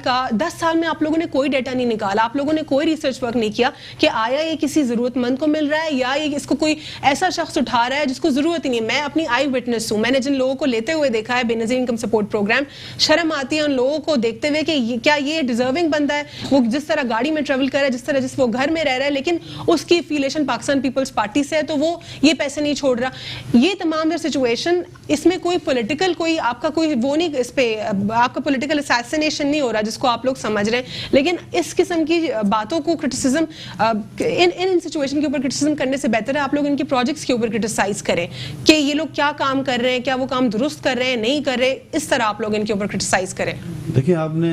میں آپ لوگوں نے کوئی ڈیٹا نہیں نکالا, آپ لوگوں نے کوئی ریسرچ ورک نہیں کیا کہ آیا یہ کسی ضرورت مند کو مل رہا ہے یا اس کو کوئی ایسا شخص اٹھا رہا ہے جس کو ضرورت ہی نہیں. میں اپنی آئی وٹنس ہوں, میں نے جن لوگوں کو لیتے ہوئے دیکھا ہے بے نظیر انکم سپورٹ پروگرام, شرم آتی ہے ان لوگوں کو دیکھتے ہوئے کہ کیا یہ ڈیزرونگ بندہ ہے, وہ جس طرح گاڑی میں ٹریول کر رہا ہے, جس وہ گھر میں رہ رہا ہے, لیکن اس کی افیلیشن پاکستان پیپلز پارٹی سے ہے تو وہ یہ پیسے نہیں چھوڑ رہا. یہ تمام سچویشن, اس میں کوئی پولیٹیکل کوئی آپ کا کوئی وہ نہیں, اس پہ آپ کا پولیٹیکل اسیسینیشن نہیں ہو رہا جس کو آپ لوگ سمجھ رہے ہیں. لیکن اس قسم کی باتوں کو کرٹیسزم ان سچویشن کے اوپر کرٹیسزم کرنے سے بہتر ہے آپ لوگ ان کے پروجیکٹس کے اوپر کرٹیسائز کریں کہ یہ لوگ کیا کام کر رہے ہیں, کیا وہ کام درست کر رہے ہیں, نہیں کر رہے. اس طرح آپ لوگ ان کے اوپر کرٹیسائز کریں. دیکھیں آپ نے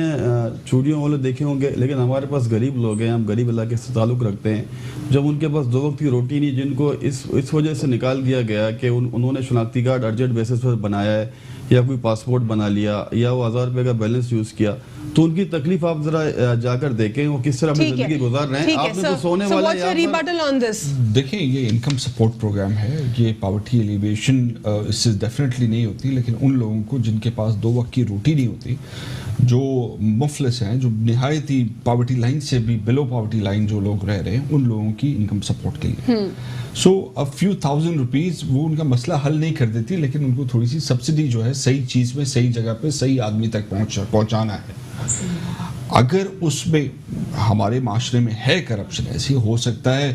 چوڑیوں والے دیکھے ہوں گے, لیکن ہمارے پاس غریب لوگ ہیں, ہم غریب علاقے سے تعلق رکھتے ہیں. جب ان کے پاس 2 وقت کی روٹی نہیں, جن کو اس وجہ سے نکال دیا گیا کہ انہوں نے شناختی کارڈ ارجنٹ بیسس پر بنایا ہے یا کوئی پاسپورٹ بنا لیا یا وہ 1000 روپے کا بیلنس یوز کیا, تو ان کی تکلیف آپ ذرا جا کر دیکھیں وہ کس طرح اپنی زندگی گزار رہے ہیں. آپ نے تو سونے والے دیکھیں یہ انکم سپورٹ پروگرام ہے, یہ پاورٹی ایلیویشن اس سے ڈیفینیٹلی نہیں ہوتی, لیکن ان لوگوں کو جن کے پاس 2 وقت کی روٹی نہیں ہوتی, جو مفلس ہیں, جو نہایت ہی پاورٹی لائن سے بھی بلو پاورٹی لائن جو لوگ رہ رہے ہیں, ان لوگوں کی انکم سپورٹ کے لیے سو a few thousand rupees وہ ان کا مسئلہ حل نہیں کر دیتی, لیکن ان کو تھوڑی سی سبسڈی جو ہے صحیح چیز میں صحیح جگہ پہ صحیح آدمی تک پہنچانا ہے. اگر اس میں ہمارے معاشرے میں ہے کرپشن, ایسی ہو سکتا ہے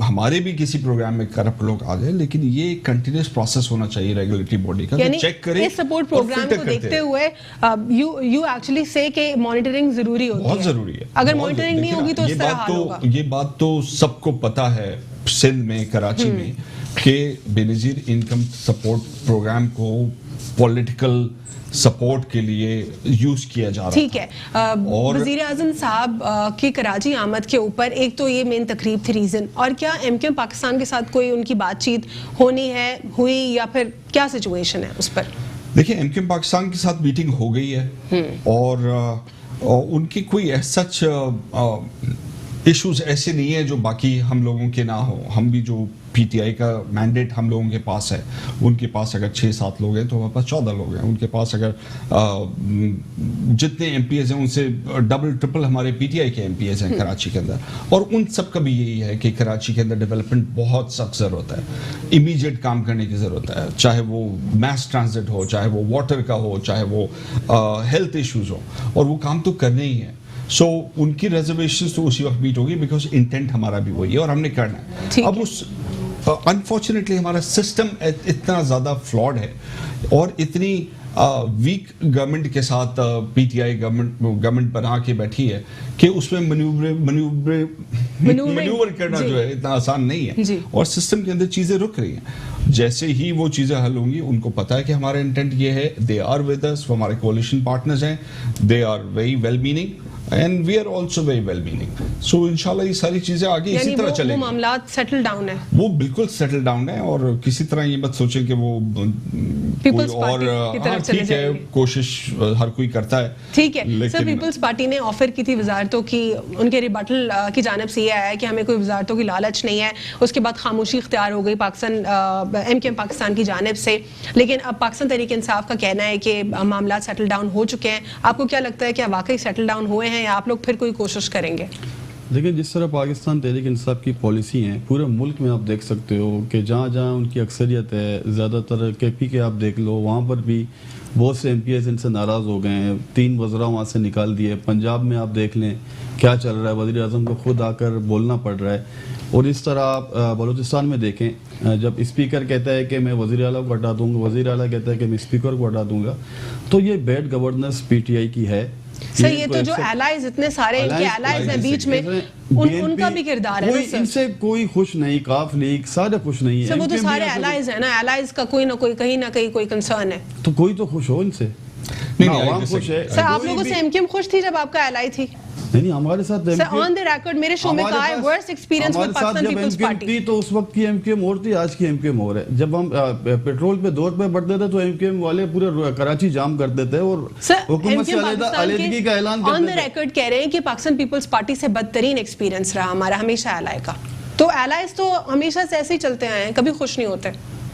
ہمارے بھی کسی پروگرام میں کرپٹ لوگ آ جائیں, لیکن یہ کنٹینیوس پروسیس ہونا چاہیے ریگولیٹری باڈی کا, چیک کریں. اس سپورٹ پروگرام کو دیکھتے ہوئے یو ایکچولی سے کہ مانیٹرنگ ضروری ہوتی ہے, بہت ضروری ہے. اگر مانیٹرنگ نہیں ہوگی تو اس طرح حال ہوگا. یہ بات تو سب کو پتا ہے سندھ میں, کراچی میں, کہ بے نظیر انکم سپورٹ پروگرام کو پولیٹیکل سپورٹ کے لیے یوز کیا جا رہا. ٹھیک ہے, وزیر اعظم صاحب کی کراچی آمد کے اوپر ایک تو یہ مین تقریب تھی ریزن, اور کیا ایم کیو پاکستان کے ساتھ کوئی ان کی بات چیت ہونی ہے, ہوئی, یا پھر کیا سچویشن ہے اس پر؟ دیکھیں ایم کیو پاکستان کے ساتھ میٹنگ ہو گئی ہے, اور ان کی کوئی سچ ایشوز ایسے نہیں ہیں جو باقی ہم لوگوں کے نہ ہوں. ہم بھی جو پی ٹی آئی کا مینڈیٹ ہم لوگوں کے پاس ہے, ان کے پاس اگر 6-7 لوگ ہیں تو ہمارے پاس 14 لوگ ہیں. ان کے پاس اگر جتنے ایم پی ایز ہیں ان سے ڈبل ٹرپل ہمارے پی ٹی آئی کے ایم پی ایز ہیں کراچی کے اندر, اور ان سب کا بھی یہی ہے کہ کراچی کے اندر ڈیولپمنٹ بہت سخت ضرورت ہے, امیجیٹ کام کرنے کی ضرورت ہے, چاہے وہ میس ٹرانزٹ ہو, چاہے وہ واٹر کا ہو, چاہے وہ ہیلتھ ایشوز ہو, اور وہ کام تو کرنے ہی ہیں. سو ان کی ریزرویشنز تو اسی وقت میٹ ہوگی, بیکاز انٹینٹ ہمارا بھی وہی ہے اور ہم نے کرنا ہے. اب اس انفارچونیٹلی ہمارا سسٹم اتنا زیادہ فلاڈ ہے اور اتنی ویک گورنمنٹ کے ساتھ پی ٹی آئی گورنمنٹ بنا کے بیٹھی ہے کہ اس میں منیور کرنا جو ہے اتنا آسان نہیں ہے, اور سسٹم کے اندر چیزیں رک رہی ہیں. جیسے ہی وہ چیزیں حل ہوں گی, ان کو پتا ہے کہ ہمارا انٹینٹ یہ ہے, دے آر ود اس, وہ ہمارے کولیشن پارٹنرز ہیں, they are very well meaning and we are also very well meaning. So انشاءاللہ یہ ساری چیزیں آگے اسی طرح چلیں گی. وہ معاملات سیٹل ڈاؤن ہے, وہ بالکل سیٹل ڈاؤن ہے, اور کسی طرح یہ مت سوچیں کہ وہ کوئی اور, ٹھیک ہے کوشش ہر کوئی کرتا ہے. ٹھیک ہے سر, پیپلز پارٹی نے آفر کی تھی وزارتوں کی, ان کے ریبٹل کی جانب سے یہ آیا ہے کہ ہمیں کوئی وزارتوں کی لالچ نہیں ہے. اس کے بعد خاموشی اختیار ہو گئی پاکستان ایم کیو پاکستان کی جانب سے, لیکن اب پاکستان تحریک انصاف کا کہنا ہے کہ معاملات سیٹل ڈاؤن ہو چکے ہیں. آپ کو کیا لگتا ہے کہ واقعی سیٹل ڈاؤن ہوئے ہیں یا آپ لوگ پھر کوئی کوشش کریں گے؟ لیکن جس طرح پاکستان تحریک انصاف کی پالیسی ہیں پورے ملک میں آپ دیکھ سکتے ہو کہ جہاں جہاں ان کی اکثریت ہے, زیادہ تر کے پی کے آپ دیکھ لو, وہاں پر بھی بہت سے ایم پی ایس ان سے ناراض ہو گئے ہیں, 3 وزراء وہاں سے نکال دیے. پنجاب میں آپ دیکھ لیں کیا چل رہا ہے, وزیر اعظم کو خود آ کر بولنا پڑ رہا ہے. اور اس طرح آپ بلوچستان میں دیکھیں, جب اسپیکر کہتا ہے کہ میں وزیر اعلیٰ کو ہٹا دوں گا, وزیر اعلیٰ کہتا ہے کہ میں اسپیکر کو ہٹا دوں گا, تو یہ bad governance P T I کی ہے. سر یہ تو جو allies اتنے سارے ان کے allies ہیں بیچ میں ان کا بھی کردار ہے ان سے کوئی خوش نہیں, کاف لیگ سارے خوش نہیں سر, وہ تو سارے allies ہیں نا, allies کا کوئی نہ کوئی کہیں نہ کہیں کوئی کنسرن ہے, تو کوئی تو خوش ہو ان سے. عوام خوش ہے سر. آپ لوگوں سے ایم کیو ایم خوش تھی جب آپ کا ally تھی؟ نہیں ہمارے ساتھ آن دی ریکارڈ میرے شو میں کہا ہے worst experience with Pakistan Peoples Party. تو اس وقت کی ایم کیو ایم اور تھی, آج کی ایم کیو ایم اور ہے. جب ہم پیٹرول پہ 2 روپے بڑھتے تھے تو ایم کیو ایم والے پورے کراچی جام کر دیتے اور حکومت سے علیحدگی کا اعلان کرتے. آن دی ریکارڈ کہہ رہے ہیں کہ پاکستان پیپلز پارٹی سے بدترین ایکسپیرینس رہا ہمارا ہمیشہ ایلائی کا. تو ایلائز تو ہمیشہ سے ایسے ہی چلتے آئے ہیں, کبھی خوش نہیں ہوتے.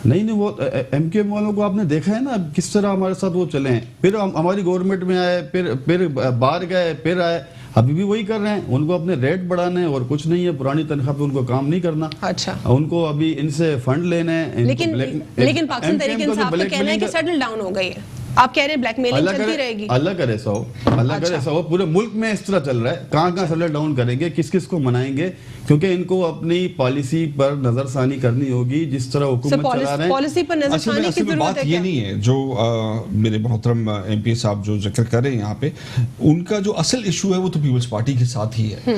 نہیں وہ ایم کیو ایم والوں کو آپ نے دیکھا ہے نا کس طرح ہمارے ساتھ وہ چلے ہیں, پھر ہماری گورنمنٹ میں آئے, پھر باہر گئے, پھر آئے, ابھی بھی وہی کر رہے ہیں. ان کو اپنے ریٹ بڑھانے اور کچھ نہیں ہے, پرانی تنخواہ پہ ان کو کام نہیں کرنا. اچھا, ان کو ابھی ان سے فنڈ لینے ہیں. لیکن پاکستان تحریک انصاف کا کہنا ہے کہ سیٹل ڈاؤن ہو گئی ہے. آپ کہہ رہے ہیں بلیک میلنگ چلتی رہے گی. اللہ کرے ایسا ہو, اللہ کرے ایسا ہو. پورے ملک میں اس طرح چل رہا ہے, کہاں سیٹل ڈاؤن کریں گے, کس کو منائیں گے, کیونکہ ان کو اپنی پالیسی پر نظر ثانی کرنی ہوگی جس طرح حکومت چلا رہے ہیں. پالیسی پر نظر ثانی کی ضرورت ہے. یہ نہیں ہے جو میرے محترم ایم پی صاحب جو ذکر کر رہے ہیں یہاں پہ, ان کا جو اصل ایشو ہے وہ تو پیپلز پارٹی کے ساتھ ہی ہے.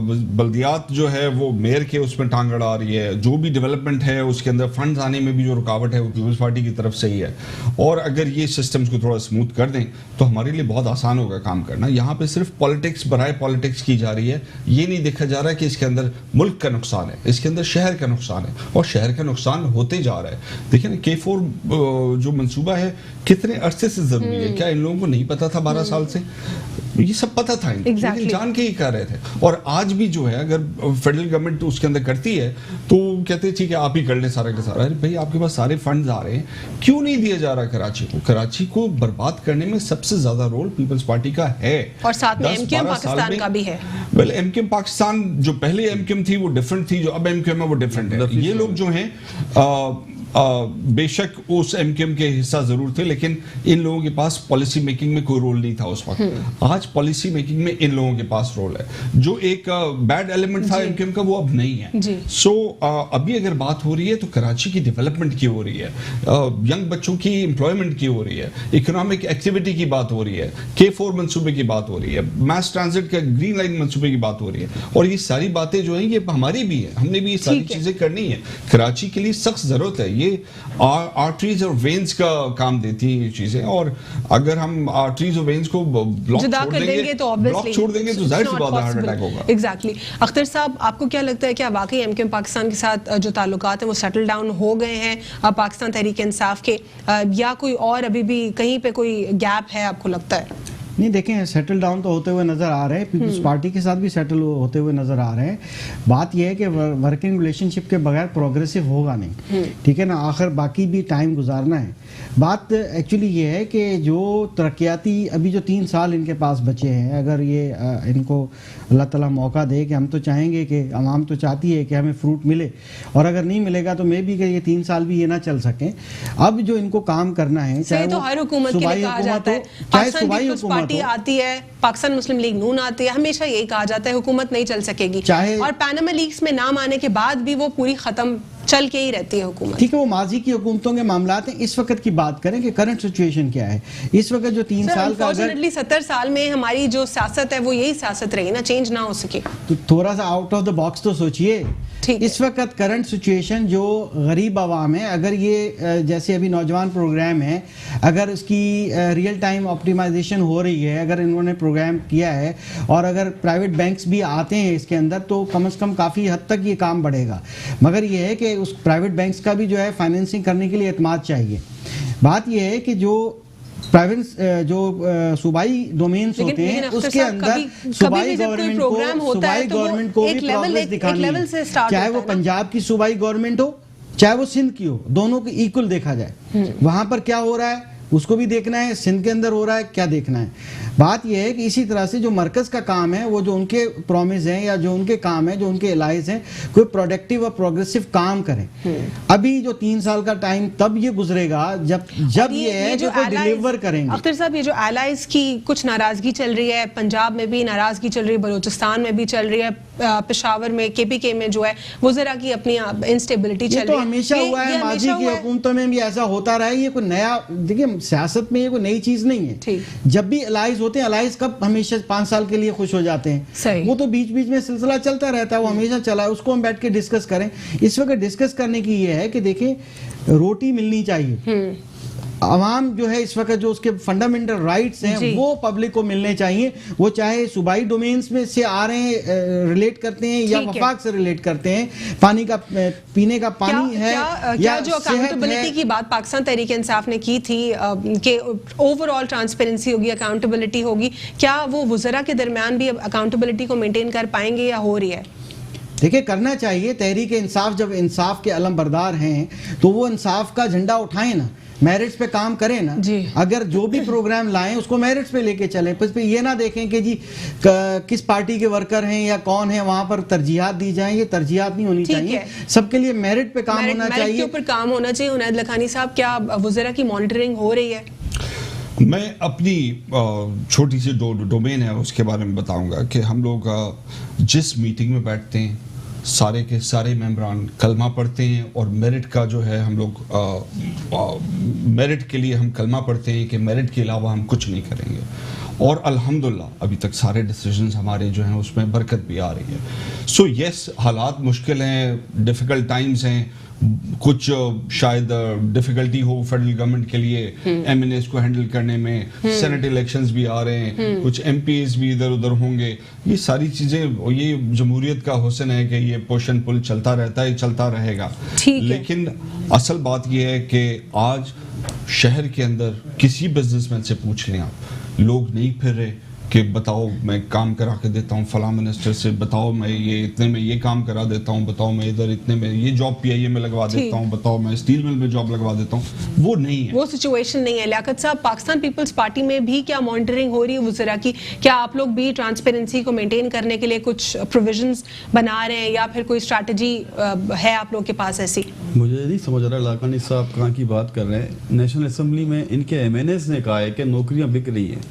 بلدیات جو ہے وہ میئر کے اس میں ٹانگ اڑا رہی ہے, جو بھی ڈیولپمنٹ ہے اس کے اندر فنڈز آنے میں بھی جو رکاوٹ ہے وہ پیپلز پارٹی کی طرف سے ہی ہے. اور اگر یہ سسٹمز کو تھوڑا اسموتھ کر دیں تو ہمارے لیے بہت آسان ہوگا کام کرنا. یہاں پہ صرف پالیٹکس برائے پالیٹکس کی جا رہی ہے, یہ نہیں دیکھا جا رہا کہ اس کے اندر ملک کا نقصان ہے, اس کے اندر شہر کا نقصان ہے, اور شہر کا نقصان ہوتے جا رہا ہے. دیکھیں نا K4 جو منصوبہ ہے کتنے عرصے سے ضروری ہے, کیا ان لوگوں کو نہیں پتا تھا 12 سال سے؟ یہ سب پتا تھا, لیکن جان کے ہی کر رہے تھے. اور آج بھی جو ہے اگر فیڈرل گورنمنٹ اس کے اندر کرتی ہے تو کہتے ہیں ٹھیک ہے آپ ہی کر لیں سارا کا سارا. ارے بھائی آپ کے پاس سارے فنڈز آ رہے ہیں, کیوں نہیں دیا جا رہا کراچی کو؟ کراچی کو برباد کرنے میں سب سے زیادہ رول پیپلز پارٹی کا ہے, اور ساتھ میں ایم کیو ایم پاکستان کا بھی ہے. Well M Q M Pakistan جو پہلے ایم کیو ایم تھی وہ ڈیفرنٹ تھی, جو اب ایم کیو ایم ہے وہ ڈیفرنٹ ہے. یہ لوگ جو ہیں بے شک اس ایم کیو ایم کے حصہ ضرور تھے, لیکن ان لوگوں کے پاس پالیسی میکنگ میں کوئی رول نہیں تھا اس وقت. آج پالیسی میکنگ میں ان لوگوں کے پاس رول ہے. جو ایک بیڈ ایلیمنٹ تھا ایم کیو ایم کا وہ اب نہیں ہے. سو ابھی اگر بات ہو رہی ہے تو کراچی کی ڈیولپمنٹ کی ہو رہی ہے, ینگ بچوں کی امپلائمنٹ کی ہو رہی ہے, اکنامک ایکٹیویٹی کی بات ہو رہی ہے, K4 منصوبے کی بات ہو رہی ہے, میس ٹرانزٹ کا گرین لائن منصوبے کی بات ہو رہی ہے. اور یہ ساری باتیں جو ہیں یہ ہماری بھی ہیں, ہم نے بھی یہ ساری چیزیں کرنی ہے. کراچی کے لیے سخت ضرورت ہے, یہ آرٹریز اور وینز کا کام دیتی ہیں یہ چیزیں. اور اگر ہم آرٹریز اور وینز کو بلاک چھوڑ دیں گے تو ظاہر سی بات ہے ہارٹ اٹیک ہوگا. ایگزیکٹلی. اختر صاحب آپ کو کیا لگتا ہے کہ واقعی ایم کیو ایم پاکستان کے ساتھ جو تعلقات ہیں وہ سیٹل ڈاؤن ہو گئے ہیں پاکستان تحریک انصاف کے, یا کوئی اور ابھی بھی کہیں پہ کوئی گیپ ہے آپ کو لگتا ہے؟ نہیں دیکھیں سیٹل ڈاؤن تو ہوتے ہوئے نظر آ رہے ہیں, پیپلز پارٹی کے ساتھ بھی سیٹل ہوتے ہوئے نظر آ رہے ہیں. بات یہ ہے کہ ورکنگ ریلیشن شپ کے بغیر پروگریسو ہوگا نہیں, ٹھیک ہے نا, آخر باقی بھی ٹائم گزارنا ہے. بات ایکچولی یہ ہے کہ جو ترقیاتی ابھی جو 3 سال ان کے پاس بچے ہیں, اگر یہ ان کو اللہ تعالیٰ موقع دے, کہ ہم تو چاہیں گے کہ عوام تو چاہتی ہے کہ ہمیں فروٹ ملے, اور اگر نہیں ملے گا تو میں بھی کہ یہ 3 سال بھی یہ نہ چل سکیں. اب جو ان کو کام کرنا ہے, چاہے تو ہر حکومت کے لیے کہا جاتا ہے, چاہے صوبائی حکومت آتی ہے, پاکستان مسلم لیگ نون آتی ہے, ہمیشہ یہی کہا جاتا ہے حکومت نہیں چل سکے گی, اور پیناما لیکس میں نام آنے کے بعد بھی وہ پوری ختم چل کے ہی رہتی ہے حکومت. ٹھیک ہے, وہ ماضی کی حکومتوں کے معاملات ہیں. اس وقت کی بات کریں کہ کرنٹ سچویشن کیا ہے. اس وقت جو 3 سال کا, اگر 70 سال میں ہماری جو سیاست ہے وہ یہی سیاست رہی نا, چینج نہ ہو سکے تو تھوڑا سا آؤٹ آف دا باکس تو سوچئے. اس وقت کرنٹ سچویشن جو غریب عوام ہے, اگر یہ جیسے ابھی نوجوان پروگرام ہے, اگر اس کی ریئل ٹائم آپٹیمائزیشن ہو رہی ہے, اگر انہوں نے پروگرام کیا ہے, اور اگر پرائیویٹ بینکس بھی آتے ہیں اس کے اندر, تو کم از کم کافی حد تک یہ کام بڑھے گا. مگر یہ ہے کہ اس پرائیویٹ بینکس کا بھی جو ہے فائنینسنگ کرنے کے لیے اعتماد چاہیے. بات یہ ہے کہ جو پرائیویٹ جو صوبائی ڈومینز ہوتے ہیں اس کے اندر صوبائی گورنمنٹ کو بھی پروگریس دکھانی ہے, چاہے وہ پنجاب کی صوبائی گورنمنٹ ہو چاہے وہ سندھ کی ہو, دونوں کو ایکول دیکھا جائے. وہاں پر کیا ہو رہا ہے اس کو بھی دیکھنا ہے, سندھ کے اندر ہو رہا ہے کیا دیکھنا ہے. بات یہ ہے کہ اسی طرح سے جو مرکز کا کام ہے, وہ جو ان کے پرومس ہیں یا جو ان کے کام ہے, جو ان کے الائز ہیں, کوئی پروڈکٹیو اور پروگریسو کام کریں. ابھی جو 3 سال کا ٹائم تب یہ گزرے گا جب یہ ہے جو ڈیلیور کریں گے. اختر صاحب, یہ جو الائز کی کچھ ناراضگی چل رہی ہے, پنجاب میں بھی ناراضگی چل رہی ہے, بلوچستان میں بھی چل رہی ہے, پشاور میں KPK میں جو ہے وزراء کی اپنی انسٹیبلٹی چل رہی ہے. یہ تو ہمیشہ ہوا ہے, ماضی کی حکومتوں میں بھی ایسا ہوتا رہا ہے. یہ کوئی نیا, دیکھیں سیاست میں یہ کوئی نئی چیز نہیں ہے. جب بھی الائز ہوتے ہیں, الائز کب ہمیشہ 5 سال کے لیے خوش ہو جاتے ہیں, وہ تو بیچ بیچ میں سلسلہ چلتا رہتا ہے, وہ ہمیشہ چلا ہے. اس کو ہم بیٹھ کے ڈسکس کریں. اس وقت ڈسکس کرنے کی یہ ہے کہ دیکھیں روٹی ملنی چاہیے. عوام جو ہے اس وقت جو اس کے فنڈامنٹل رائٹس ہیں وہ پبلک کو ملنے چاہیے, وہ چاہے صوبائی ڈومینز میں سے آ رہے ہیں, ریلیٹ کرتے ہیں, یا وفاق سے ریلیٹ کرتے ہیں, پانی کا پینے کا پانی ہے یا جو اکاؤنٹیبلٹی کی بات پاکستان تحریک انصاف نے کی تھی کہ اوور آل ٹرانسپیرنسی ہوگی, اکاؤنٹیبلٹی ہوگی, کیا وہ وزراء کے درمیان بھی اکاؤنٹیبلٹی کو مینٹین کر پائیں گے یا ہو رہی ہے؟ دیکھیں کرنا چاہیے. تحریک انصاف جب انصاف کے علم بردار ہیں تو وہ انصاف کا جھنڈا اٹھائیں نا, میرٹس پہ کام کریں نا. اگر جو بھی پروگرام لائیں اس کو میرٹس پہ لے کے چلیں. پس پہ یہ نہ دیکھیں کہ جی کس پارٹی کے ورکر ہیں یا کون ہیں, وہاں پر ترجیحات دی جائیں. یہ ترجیحات نہیں ہونی چاہیے, سب کے لیے میرٹ پہ کام ہونا چاہیے, میرٹ کے اوپر کام ہونا چاہیے. عنایت لکھانی صاحب, کیا وزراء کی مانیٹرنگ ہو رہی ہے؟ میں اپنی چھوٹی سی ڈومین ہے اس کے بارے میں بتاؤں گا کہ ہم لوگ جس میٹنگ میں بیٹھتے ہیں سارے کے سارے ممبران کلمہ پڑھتے ہیں, اور میرٹ کا جو ہے ہم لوگ میرٹ کے لیے ہم کلمہ پڑھتے ہیں کہ میرٹ کے علاوہ ہم کچھ نہیں کریں گے. اور الحمدللہ ابھی تک سارے ڈیسیجنز ہمارے جو ہیں اس میں برکت بھی آ رہی ہے. سو یس, حالات مشکل ہیں, ڈیفیکلٹ ٹائمز ہیں, کچھ شاید ڈیفیکلٹی ہو فیڈرل گورنمنٹ کے لیے ایم این ایز کو ہینڈل کرنے میں, سینٹ الیکشنز بھی آ رہے ہیں, کچھ ایم پی ایز بھی ادھر ادھر ہوں گے. یہ ساری چیزیں, یہ جمہوریت کا حسن ہے کہ یہ پوش اینڈ پل چلتا رہتا ہے, چلتا رہے گا. لیکن اصل بات یہ ہے کہ آج شہر کے اندر کسی بزنس مین سے پوچھ لیں آپ, لوگ نہیں پھر رہے کہ بتاؤ میں کام کرا کے دیتا ہوں فلاں منسٹر سے, بتاؤ میں یہ اتنے میں یہ کام کرا دیتا ہوں, بتاؤ میں ادھر اتنے میں یہ جاب PIA میں لگوا دیتا ہوں, بتاؤ میں اسٹیل مل میں جاب لگوا دیتا ہوں. وہ نہیں ہے, وہ سچویشن نہیں ہے. لیاقت صاحب, پاکستان پیپلز پارٹی میں بھی کیا مانیٹرنگ ہو رہی ہے وزراء کی؟ کیا آپ لوگ بھی ٹرانسپیرنسی کو مینٹین کرنے کے لیے کچھ پروویژنز بنا رہے ہیں, یا پھر کوئی اسٹریٹجی ہے آپ لوگ کے پاس ایسی؟ مجھے نہیں سمجھ رہا لاکانی صاحب کہاں کی بات کر رہے ہیں. نیشنل اسمبلی میں ان کے MNAs نے کہا ہے کہ نوکریاں بک رہی ہیں.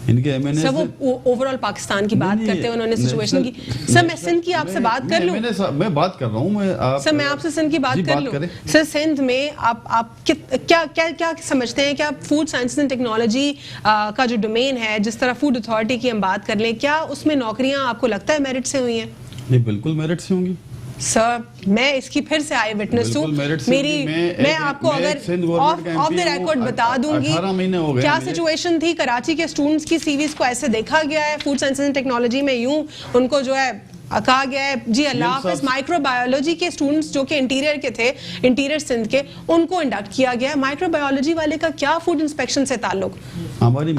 ان کے MNAs اوور آل پاکستان کی بات کرتے ہیں, انہوں نے سچویشن کی. سر میں سندھ کی آپ سے بات کر لوں, میں بات کر رہا ہوں, سر میں آپ سے سندھ کی بات کر لوں. سر سندھ میں آپ کیا سمجھتے ہیں, کیا فوڈ سائنس اینڈ ٹیکنالوجی کا جو ڈومین ہے, جس طرح فوڈ اتھارٹی کی ہم بات کر لیں, کیا اس میں نوکریاں آپ کو لگتا ہے میرٹ سے ہوئی ہیں؟ نہیں, بالکل میرٹ سے ہوں گی. سر میں اس کی پھر سے آئی وٹنس ہوں, میں آپ کو اگر آف دا ریکارڈ بتا دوں گی کیا سچویشن تھی. کراچی کے اسٹوڈنٹس کی سی ویز کو ایسے دیکھا گیا ہے فوڈ سائنس اینڈ ٹیکنالوجی میں, یوں ان کو جو ہے کہا گیا ہے جی اللہ حافظ. مائکرو بایولوجی کے اسٹوڈنٹس جو کہ انٹیریئر کے تھے, انٹیریئر سندھ کے, ان کو انڈکٹ کیا گیا ہے. مائکرو بایولوجی والے کا کیا فوڈ انسپیکشن سے تعلق؟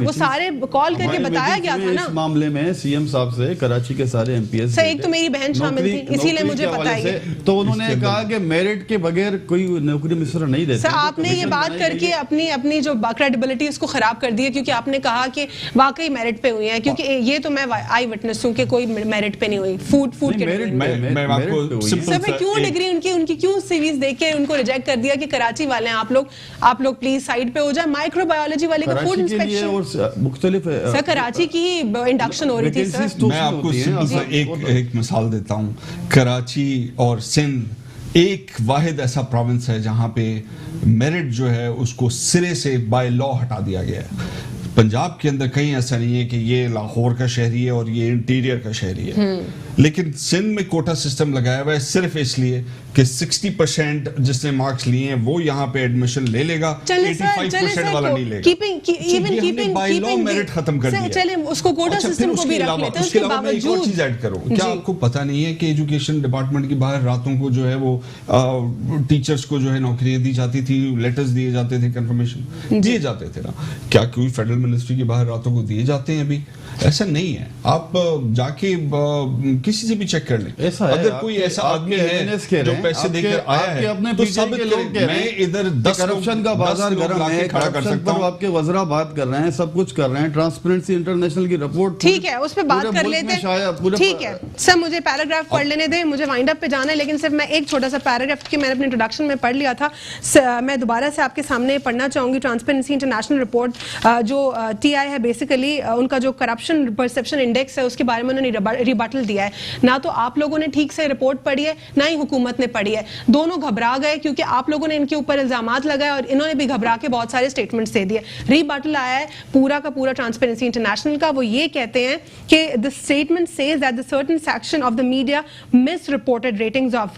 وہ سارے کال کر کے بتایا گیا تھا نا اس معاملے میں CM صاحب سے, کراچی کے سارے MPs سے. ایک تو میری بہن شامل تھی, اسی لیے مجھے پتا ہے, تو انہوں نے کہا کہ میرٹ کے بغیر کوئی نوکری مصر نہیں دیتے. سر آپ نے یہ بات کر کے اپنی جو کریڈیبلٹی اس کو خراب کر دی ہے, کیونکہ آپ نے کہا کہ واقعی میرٹ پہ ہوئی ہے, کیونکہ یہ تو میں آئی وٹنس ہوں کہ کوئی میرٹ پہ نہیں ہوئی فوڈ کے. میں آپ کو سر میں کیوں ڈگری ان کی کیوں سیویز دیکھ کے ان کو ریجیکٹ کر دیا کہ کراچی والے ہیں آپ لوگ پلیز سائڈ پہ ہو جائیں. مائکرو بایولوجی والے کو فوڈ انسپیکشن مختلف سر کراچی کی انڈکشن ہو رہی تھی. سر میں آپ کو ایک مثال دیتا ہوں. کراچی اور سندھ ایک واحد ایسا پروونس ہے جہاں پہ میرٹ جو ہے اس کو سرے سے بائی لا ہٹا دیا گیا ہے. پنجاب کے اندر کہیں ایسا نہیں ہے کہ یہ لاہور کا شہری ہے اور یہ انٹیریئر کا شہری ہے, لیکن سندھ میں کوٹا سسٹم لگایا ہوا ہے صرف اس لیے کہ 60% جس نے مارکس لیے ہیں وہ یہاں پہ ایڈمیشن لے لے گا, 85% والا نہیں لے گا. بائی لا میرٹ ختم کر دیا. اس کو کوٹا سسٹم کو بھی رکھ لیتے ہیں. اس کے علاوہ میں ایک اور چیز ایڈ کروں, کیا آپ کو پتہ نہیں ہے کہ ایجوکیشن ڈپارٹمنٹ کی باہر راتوں کو جو ہے وہ ٹیچرز کو جو ہے نوکریاں دی جاتی تھی, لیٹرز دیے جاتے تھے, کنفرمیشن دیے جاتے تھے نا. کیا کوئی فیڈرل منسٹری کے باہر راتوں کو دیے جاتے ہیں؟ ابھی ایسا نہیں ہے. آپ جا کے کسی سے بھی چیک کر لیں, اگر کوئی ایسا آدمی ہے جو جو پیسے دے کر آیا ہے تو ثابت کریں. میں ادھر 10 کرپشن کا بازار گرم ہے, کرپشن پر آپ کے وزراء بات کر رہے ہیں, سب کچھ کر رہے ہیں, ٹرانسپیرنسی انٹرنیشنل کی رپورٹ. ٹھیک ہے, اس پہ بات کر لیتے ہیں. ٹھیک ہے سر, مجھے پیراگراف پڑھ لینے دیں, مجھے وائنڈ اپ پہ جانا ہے, لیکن صرف میں ایک چھوٹا سا پیراگراف کہ میں نے اپنے انٹروڈکشن میں پڑھ لیا تھا, میں دوبارہ سے آپ کے سامنے پڑھنا چاہوں گی. ٹرانسپیرنسی انٹرنیشنل رپورٹ جو ٹی آئی ہے, بیسیکلی ان کا جو کرپشن پرسیپشن انڈیکس ہے اس کے بارے میں انہوں نے ریبٹل دیا ہے. نہ تو آپ لوگوں نے ٹھیک سے رپورٹ پڑھی ہے, نہ ہی حکومت نے پڑھی ہے. دونوں گھبرا گئے کیونکہ آپ لوگوں نے ان کے اوپر الزامات لگائے اور انہوں نے بھی گھبرا کے بہت سارے اسٹیٹمنٹس دے دیے. ریبٹل آیا ہے پورا کا پورا ٹرانسپیرنسی انٹرنیشنل کا. وہ یہ کہتے ہیں کہ the statement says that the certain section of the media misreported ratings of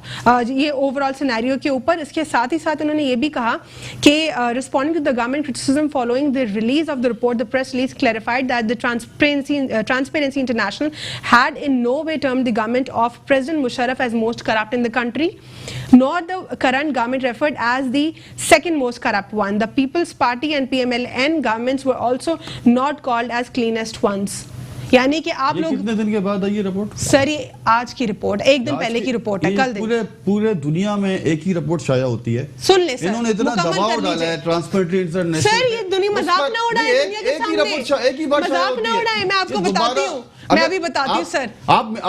یہ اوور آل سینیریو کے اوپر. اس کے ساتھ ہی ساتھ انہوں نے یہ بھی کہا کہ responding to the government criticism following the release of the report, the press release clarified that the Transparency International had in no way termed the government of President Musharraf as most corrupt in the country, nor the current government referred as the second most corrupt one. The People's Party and PMLN governments were also not called as cleanest ones. یعنی کہ آپ لوگ کتنے دن کے بعد آئی یہ report? سر یہ آج کی رپورٹ, ایک دن پہلے کی رپورٹ ہے, کل دن. پورے دنیا میں ایک ہی رپورٹ شائع ہوتی ہے. سن لیں سر, انہوں نے اتنا دباؤ ڈالا ہے ٹرانسپیرنسی انٹرنیشنل. سر یہ دنیا مذاق نہ اڑائے دنیا کے سامنے, مذاق نہ اڑائے. میں آپ کو بتاتی ہوں, میں ابھی بتاتی ہوں سر. آپ نے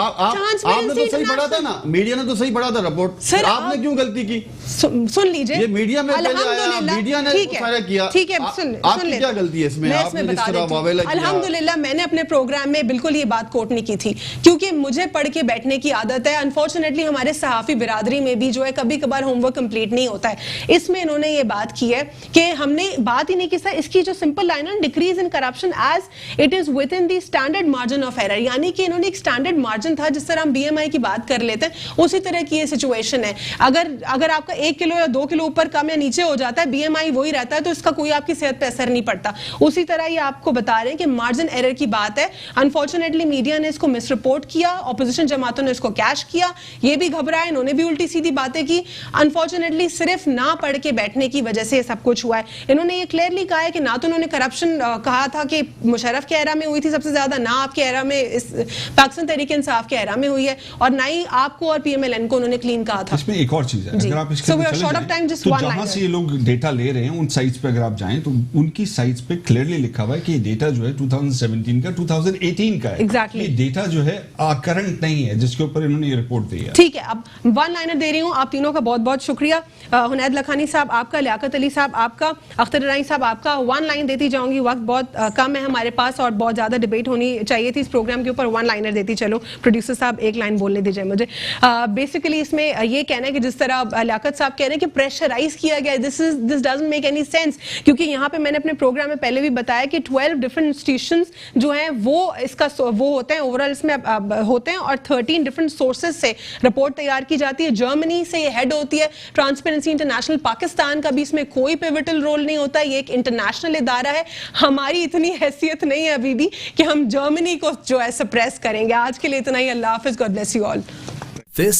تو صحیح پڑھا تھا نا, میڈیا نے تو صحیح پڑھا تھا رپورٹ, سر آپ نے کیوں غلطی کی؟ سن لیجئے, یہ میڈیا میں پہلے آیا, میڈیا نے سارا کیا. ٹھیک ہے, آپ کی کیا غلطی ہے اس میں؟ آپ نے جس طرح واویلا کیا. الحمدللہ میں نے اپنے پروگرام میں بالکل یہ بات کوٹ نہیں کی تھی کیونکہ مجھے پڑھ کے بیٹھنے کی عادت ہے. انفارچونیٹلی ہمارے صحافی برادری میں بھی جو ہے کبھی کبھار ہوم ورک کمپلیٹ نہیں ہوتا ہے. اس میں انہوں نے یہ بات کی ہے کہ ہم نے بات ہی نہیں کی سر اس کی جو سمپل لائن ہے, decrease in corruption as it is with in the standard margin of error. یعنی کہ انہوں نے ایک اسٹینڈرڈ مارجن تھا جس طرح ہم بی ایم آئی کی بات کر لیتے ہیں, اسی طرح کی یہ سچویشن ہے. اگر آپ کا 1 کلو یا 2 کلو اوپر کم یا نیچے ہو جاتا ہے, بی ایم آئی وہی رہتا ہے, تو اس کا کوئی آپ کی صحت پہ اثر نہیں پڑتا. اسی طرح یہ آپ کو بتا رہے ہیں کہ مارجن ایرر کی بات ہے. انفارچونیٹلی میڈیا نے اس کو مس رپورٹ کیا, اپوزیشن جماعتوں نے اس کو کیش کیا, یہ بھی گھبرائے, انہوں نے بھی الٹی سیدھی باتیں کی. انفارچونیٹلی صرف نہ پڑھ کے بیٹھنے کی وجہ سے یہ سب کچھ ہوا ہے. انہوں نے یہ کلیئرلی کہا ہے کہ نہ تو انہوں نے کرپشن کہا تھا کہ مشرف کے ایرا میں ہوئی تھی سب سے زیادہ, نہ آپ کے ایرا میں پاکستان تحریک انصاف کے ایرا میں ہوئی ہے, اور نہ ہی آپ کو اور پی ایم ایل این کو انہوں نے کلین کہا تھا. اس میں ایک اور چیز ہے, اگر آپ اس کے اندر چلے جائیں تو جہاں سے یہ لوگ ڈیٹا لے رہے ہیں ان سائٹس پہ اگر آپ جائیں تو ان کی سائٹس پہ کلیئرلی لکھا ہوا ہے کہ یہ ڈیٹا جو ہے 2017 کا 2018 کا ہے. یہ ڈیٹا جو ہے کرنٹ نہیں ہے جس کے اوپر انہوں نے یہ رپورٹ دی ہے. ٹھیک ہے, اب ون لائنر دے رہی ہوں. آپ تینوں کا بہت بہت شکریہ. حنید لکھانی صاحب آپ کا, لیاقت علی صاحب آپ کا, اختر رائیں صاحب آپ کا. ون لائن دیتی جاؤں گی, وقت بہت کم ہے ہمارے پاس اور بہت زیادہ ڈیبیٹ ہونی چاہیے تھی اس پروگرام کے اوپر. ون لائنر دیتی چلو. پروڈیوسر صاحب ایک لائن بولنے دیجیے مجھے. بیسیکلی اس میں یہ کہنا ہے کہ جس طرح لیاقت صاحب کہہ رہے ہیں کہ پریشرائز کیا گیا, this doesn't make any sense, کیونکہ یہاں پہ میں نے اپنے پروگرام میں پہلے بھی بتایا کہ 12 ڈفرنٹ انسٹیٹیوشنز جو ہیں وہ اس کا وہ ہوتے ہیں اوور آل اس میں ہوتے ہیں, اور 13 ڈفرنٹ سورسز سے رپورٹ تیار کی جاتی ہے. جرمنی سے یہ ہیڈ ہوتی ہے. ٹرانسپیرنسی انٹرنیشنل پاکستان کا بھی اس میں کوئی پیوٹل رول نہیں ہوتا. یہ ایک انٹرنیشنل ادارہ ہے. ہماری اتنی حیثیت نہیں ہے ابھی بھی کہ ہم جرمنی کو جو ہے سپریس کریں گے. آج کے لیے اتنا ہی. اللہ حافظ. God bless you all.